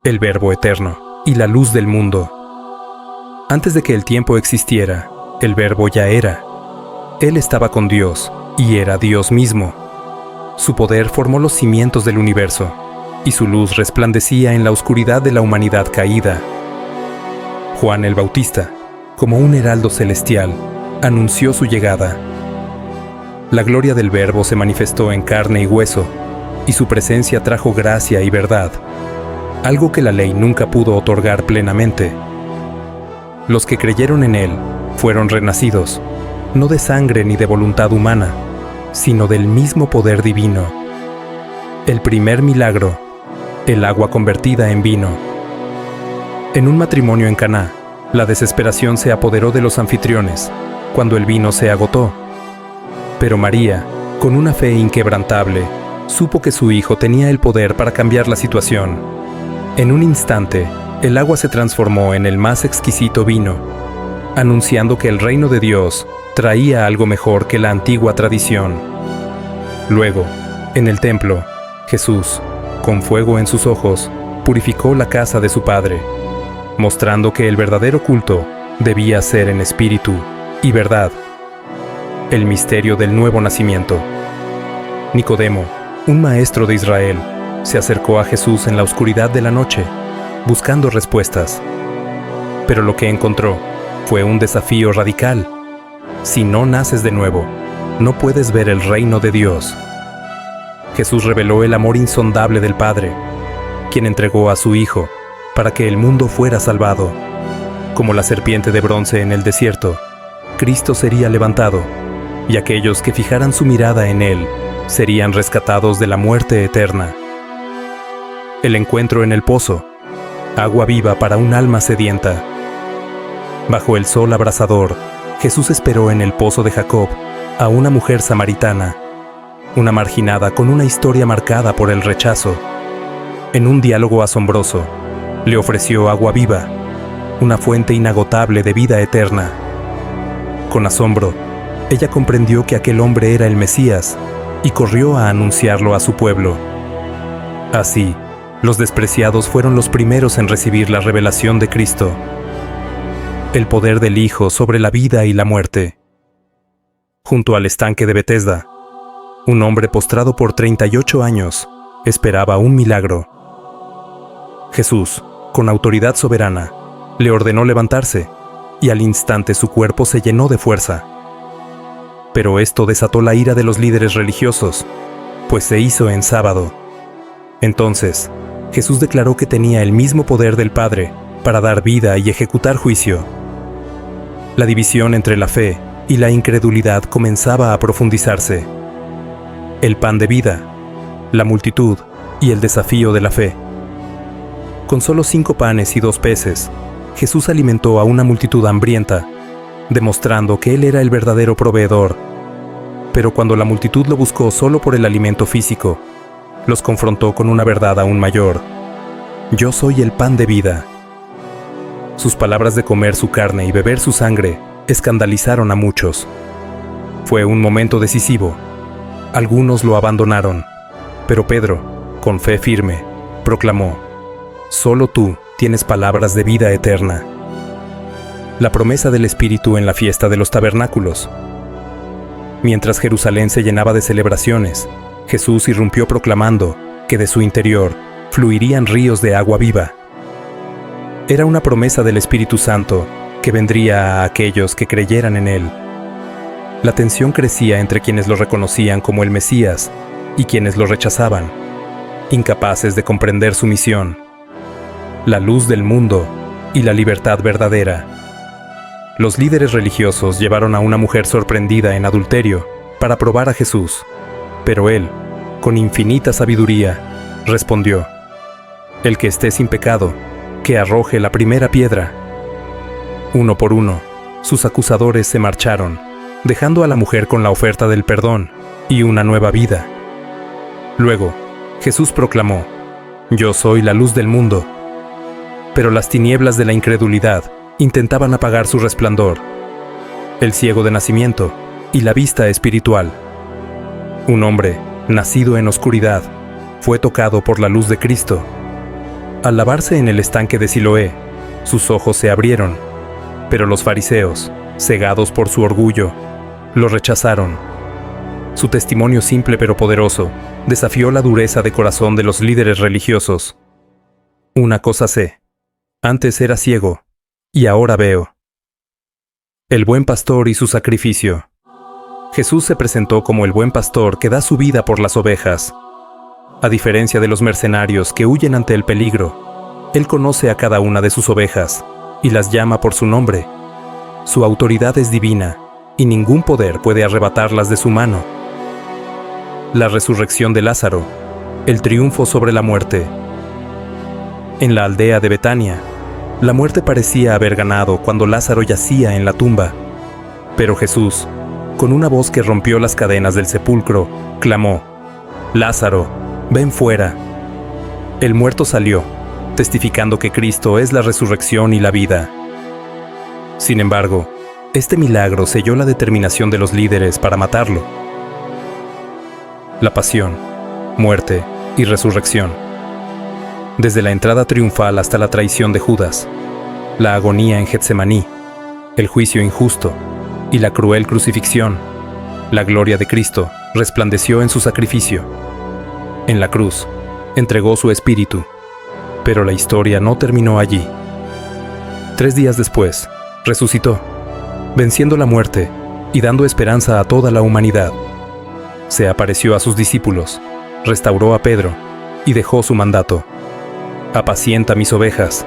el Verbo eterno y la luz del mundo. Antes de que el tiempo existiera, el Verbo ya era. Él estaba con Dios y era Dios mismo. Su poder formó los cimientos del universo, y su luz resplandecía en la oscuridad de la humanidad caída. Juan el Bautista, como un heraldo celestial, anunció su llegada. La gloria del Verbo se manifestó en carne y hueso, y su presencia trajo gracia y verdad, algo que la ley nunca pudo otorgar plenamente. Los que creyeron en él fueron renacidos, no de sangre ni de voluntad humana, sino del mismo poder divino. El primer milagro, el agua convertida en vino. En un matrimonio en Caná, la desesperación se apoderó de los anfitriones, cuando el vino se agotó. Pero María, con una fe inquebrantable, supo que su hijo tenía el poder para cambiar la situación. En un instante, el agua se transformó en el más exquisito vino, anunciando que el reino de Dios traía algo mejor que la antigua tradición. Luego, en el templo, Jesús, con fuego en sus ojos, purificó la casa de su Padre, mostrando que el verdadero culto debía ser en espíritu y verdad. El misterio del nuevo nacimiento. Nicodemo, un maestro de Israel, se acercó a Jesús en la oscuridad de la noche, buscando respuestas. Pero lo que encontró fue un desafío radical. Si no naces de nuevo, no puedes ver el reino de Dios. Jesús reveló el amor insondable del Padre, quien entregó a su Hijo para que el mundo fuera salvado. Como la serpiente de bronce en el desierto, Cristo sería levantado, y aquellos que fijaran su mirada en Él serían rescatados de la muerte eterna. El encuentro en el pozo, agua viva para un alma sedienta. Bajo el sol abrasador, Jesús esperó en el pozo de Jacob a una mujer samaritana, una marginada con una historia marcada por el rechazo. En un diálogo asombroso, le ofreció agua viva, una fuente inagotable de vida eterna. Con asombro, ella comprendió que aquel hombre era el Mesías y corrió a anunciarlo a su pueblo. Así, los despreciados fueron los primeros en recibir la revelación de Cristo, el poder del Hijo sobre la vida y la muerte. Junto al estanque de Betesda, un hombre postrado por 38 años esperaba un milagro. Jesús, con autoridad soberana, le ordenó levantarse, y al instante su cuerpo se llenó de fuerza. Pero esto desató la ira de los líderes religiosos, pues se hizo en sábado. Entonces, Jesús declaró que tenía el mismo poder del Padre para dar vida y ejecutar juicio. La división entre la fe y la incredulidad comenzaba a profundizarse. El pan de vida, la multitud y el desafío de la fe. Con solo 5 panes y 2 peces, Jesús alimentó a una multitud hambrienta, demostrando que Él era el verdadero proveedor. Pero cuando la multitud lo buscó solo por el alimento físico, los confrontó con una verdad aún mayor: yo soy el pan de vida. Sus palabras de comer su carne y beber su sangre escandalizaron a muchos. Fue un momento decisivo. Algunos lo abandonaron, pero Pedro, con fe firme, proclamó: solo tú tienes palabras de vida eterna. La promesa del Espíritu en la fiesta de los tabernáculos. Mientras Jerusalén se llenaba de celebraciones, Jesús irrumpió proclamando que de su interior fluirían ríos de agua viva. Era una promesa del Espíritu Santo que vendría a aquellos que creyeran en Él. La tensión crecía entre quienes lo reconocían como el Mesías y quienes lo rechazaban, incapaces de comprender su misión, la luz del mundo y la libertad verdadera. Los líderes religiosos llevaron a una mujer sorprendida en adulterio para probar a Jesús, pero Él, con infinita sabiduría, respondió: el que esté sin pecado, que arroje la primera piedra. Uno por uno, sus acusadores se marcharon, dejando a la mujer con la oferta del perdón y una nueva vida. Luego, Jesús proclamó: yo soy la luz del mundo. Pero las tinieblas de la incredulidad intentaban apagar su resplandor, el ciego de nacimiento y la vista espiritual. Un hombre, nacido en oscuridad, fue tocado por la luz de Cristo. Al lavarse en el estanque de Siloé, sus ojos se abrieron, pero los fariseos, cegados por su orgullo, lo rechazaron. Su testimonio simple pero poderoso desafió la dureza de corazón de los líderes religiosos. Una cosa sé, antes era ciego, y ahora veo. El buen pastor y su sacrificio. Jesús se presentó como el buen pastor que da su vida por las ovejas. A diferencia de los mercenarios que huyen ante el peligro, Él conoce a cada una de sus ovejas y las llama por su nombre. Su autoridad es divina y ningún poder puede arrebatarlas de su mano. La resurrección de Lázaro, el triunfo sobre la muerte. En la aldea de Betania, la muerte parecía haber ganado cuando Lázaro yacía en la tumba. Pero Jesús, con una voz que rompió las cadenas del sepulcro, clamó: «Lázaro, ven fuera». El muerto salió, testificando que Cristo es la resurrección y la vida. Sin embargo, este milagro selló la determinación de los líderes para matarlo. La pasión, muerte y resurrección. Desde la entrada triunfal hasta la traición de Judas, la agonía en Getsemaní, el juicio injusto y la cruel crucifixión, la gloria de Cristo resplandeció en su sacrificio. En la cruz, entregó su espíritu, pero la historia no terminó allí. 3 días después, resucitó, venciendo la muerte y dando esperanza a toda la humanidad. Se apareció a sus discípulos, restauró a Pedro y dejó su mandato: «Apacienta mis ovejas».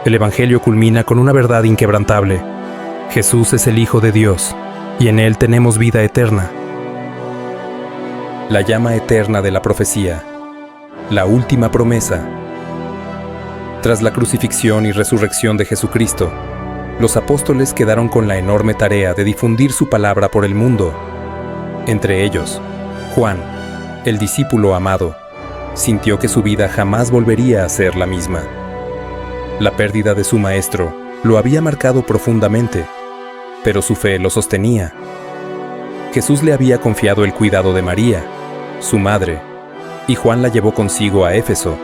El Evangelio culmina con una verdad inquebrantable: Jesús es el Hijo de Dios, y en Él tenemos vida eterna. La llama eterna de la profecía, la última promesa. Tras la crucifixión y resurrección de Jesucristo, los apóstoles quedaron con la enorme tarea de difundir su palabra por el mundo. Entre ellos, Juan, el discípulo amado, sintió que su vida jamás volvería a ser la misma. La pérdida de su maestro lo había marcado profundamente, pero su fe lo sostenía. Jesús le había confiado el cuidado de María, su madre, y Juan la llevó consigo a Éfeso,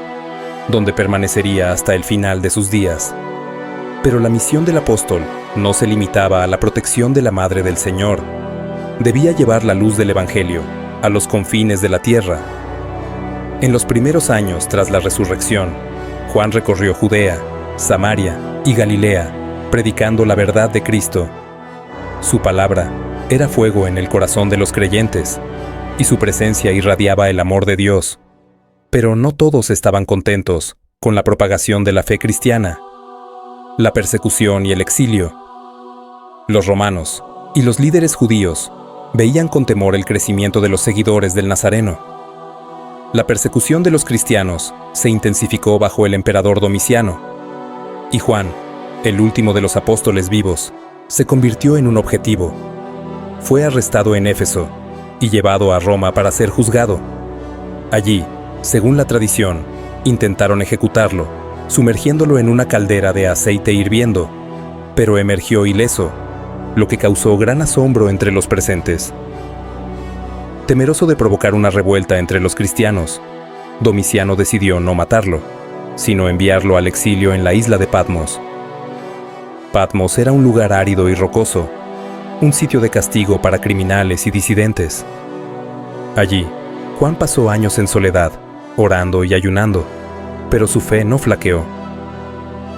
donde permanecería hasta el final de sus días. Pero la misión del apóstol no se limitaba a la protección de la Madre del Señor. Debía llevar la luz del Evangelio a los confines de la tierra. En los primeros años tras la resurrección, Juan recorrió Judea, Samaria y Galilea, predicando la verdad de Cristo. Su palabra era fuego en el corazón de los creyentes, y su presencia irradiaba el amor de Dios. Pero no todos estaban contentos con la propagación de la fe cristiana. La persecución y el exilio. Los romanos y los líderes judíos veían con temor el crecimiento de los seguidores del Nazareno. La persecución de los cristianos se intensificó bajo el emperador Domiciano, y Juan, el último de los apóstoles vivos, se convirtió en un objetivo. Fue arrestado en Éfeso y llevado a Roma para ser juzgado. Allí, según la tradición, intentaron ejecutarlo, sumergiéndolo en una caldera de aceite hirviendo, pero emergió ileso, lo que causó gran asombro entre los presentes. Temeroso de provocar una revuelta entre los cristianos, Domiciano decidió no matarlo, sino enviarlo al exilio en la isla de Patmos. Patmos era un lugar árido y rocoso, un sitio de castigo para criminales y disidentes. Allí, Juan pasó años en soledad, orando y ayunando, pero su fe no flaqueó.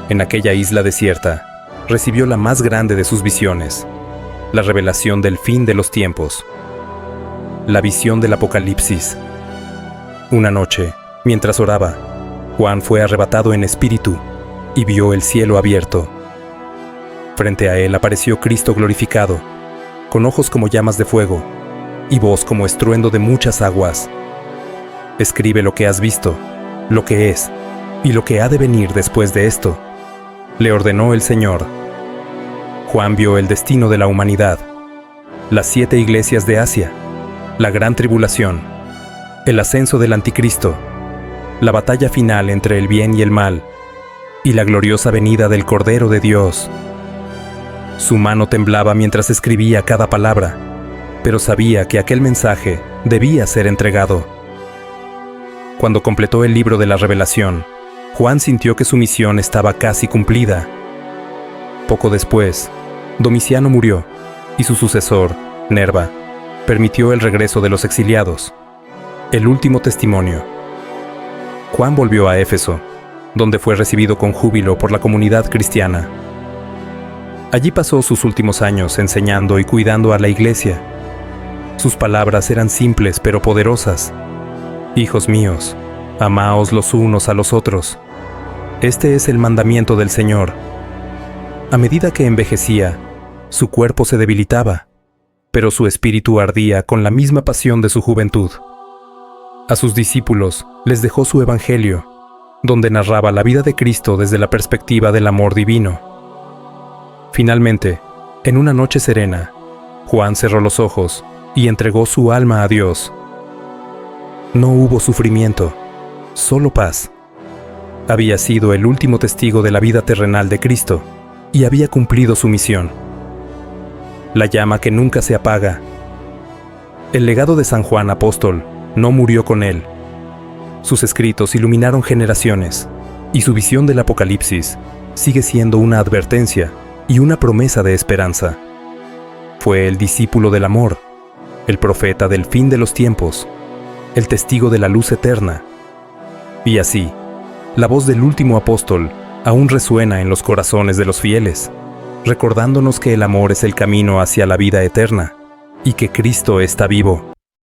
En aquella isla desierta, recibió la más grande de sus visiones, la revelación del fin de los tiempos. La visión del Apocalipsis. Una noche, mientras oraba, Juan fue arrebatado en espíritu y vio el cielo abierto. Frente a él apareció Cristo glorificado, con ojos como llamas de fuego y voz como estruendo de muchas aguas. Escribe lo que has visto, lo que es y lo que ha de venir después de esto, le ordenó el Señor. Juan vio el destino de la humanidad, las 7 iglesias de Asia, la gran tribulación, el ascenso del anticristo, la batalla final entre el bien y el mal, y la gloriosa venida del Cordero de Dios. Su mano temblaba mientras escribía cada palabra, pero sabía que aquel mensaje debía ser entregado. Cuando completó el libro de la Revelación, Juan sintió que su misión estaba casi cumplida. Poco después, Domiciano murió y su sucesor, Nerva, permitió el regreso de los exiliados. El último testimonio. Juan volvió a Éfeso, donde fue recibido con júbilo por la comunidad cristiana. Allí pasó sus últimos años enseñando y cuidando a la iglesia. Sus palabras eran simples pero poderosas. Hijos míos, amaos los unos a los otros. Este es el mandamiento del Señor. A medida que envejecía, su cuerpo se debilitaba, pero su espíritu ardía con la misma pasión de su juventud. A sus discípulos les dejó su evangelio, donde narraba la vida de Cristo desde la perspectiva del amor divino. Finalmente, en una noche serena, Juan cerró los ojos y entregó su alma a Dios. No hubo sufrimiento, solo paz. Había sido el último testigo de la vida terrenal de Cristo y había cumplido su misión. La llama que nunca se apaga. El legado de San Juan Apóstol no murió con él. Sus escritos iluminaron generaciones y su visión del Apocalipsis sigue siendo una advertencia y una promesa de esperanza. Fue el discípulo del amor, el profeta del fin de los tiempos, el testigo de la luz eterna. Y así, la voz del último apóstol aún resuena en los corazones de los fieles, recordándonos que el amor es el camino hacia la vida eterna y que Cristo está vivo.